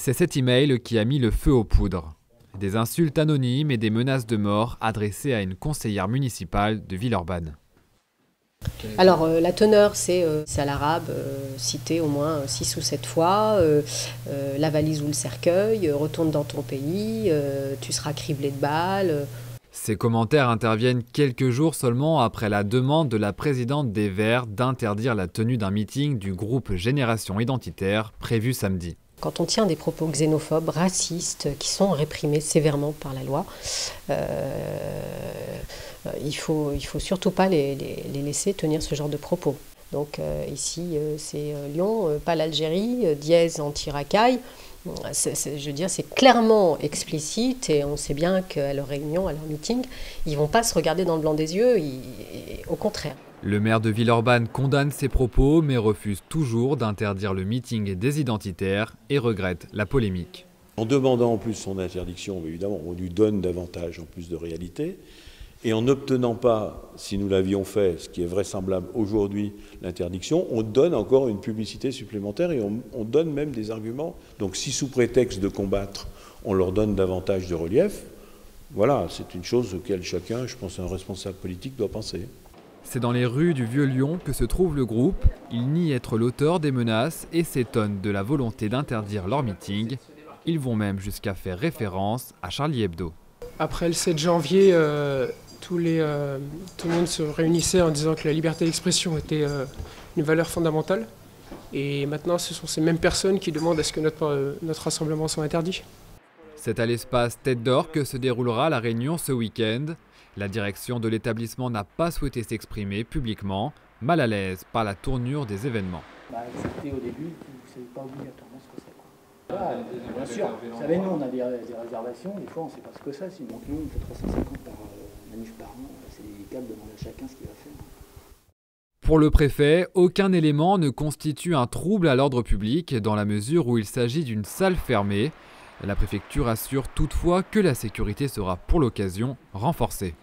C'est cet email qui a mis le feu aux poudres. Des insultes anonymes et des menaces de mort adressées à une conseillère municipale de Villeurbanne. Alors la teneur c'est à l'arabe, cité au moins 6 ou 7 fois, la valise ou le cercueil, retourne dans ton pays, tu seras criblé de balles. Ces commentaires interviennent quelques jours seulement après la demande de la présidente des Verts d'interdire la tenue d'un meeting du groupe Génération Identitaire prévu samedi. Quand on tient des propos xénophobes, racistes, qui sont réprimés sévèrement par la loi, il faut surtout pas les laisser tenir ce genre de propos. Donc ici, c'est Lyon, pas l'Algérie, dièse anti-racaille. Je veux dire, c'est clairement explicite et on sait bien qu'à leur réunion, à leur meeting, ils ne vont pas se regarder dans le blanc des yeux, au contraire. Le maire de Villeurbanne condamne ces propos mais refuse toujours d'interdire le meeting des identitaires et regrette la polémique. En demandant en plus son interdiction, évidemment, on lui donne davantage en plus de réalité. Et en n'obtenant pas, si nous l'avions fait, ce qui est vraisemblable aujourd'hui, l'interdiction, on donne encore une publicité supplémentaire et on donne même des arguments. Donc si sous prétexte de combattre, on leur donne davantage de relief, voilà, c'est une chose auquel chacun, je pense un responsable politique, doit penser. C'est dans les rues du Vieux-Lyon que se trouve le groupe. Il nie être l'auteur des menaces et s'étonne de la volonté d'interdire leur meeting. Ils vont même jusqu'à faire référence à Charlie Hebdo. Après le 7 janvier, tout le monde se réunissait en disant que la liberté d'expression était une valeur fondamentale. Et maintenant, ce sont ces mêmes personnes qui demandent à ce que notre rassemblement soit interdit. C'est à l'espace Tête d'Or que se déroulera la réunion ce week-end. La direction de l'établissement n'a pas souhaité s'exprimer publiquement, mal à l'aise par la tournure des événements. Accepter au début, vous ne savez pas obligatoirement ce que c'est. Voilà, bien sûr, vous savez, nous on a des réservations, des fois on ne sait pas ce que c'est, sinon nous on fait 350 par manif par an, c'est délicat de demander à chacun ce qu'il va faire. Pour le préfet, aucun élément ne constitue un trouble à l'ordre public dans la mesure où il s'agit d'une salle fermée. La préfecture assure toutefois que la sécurité sera pour l'occasion renforcée.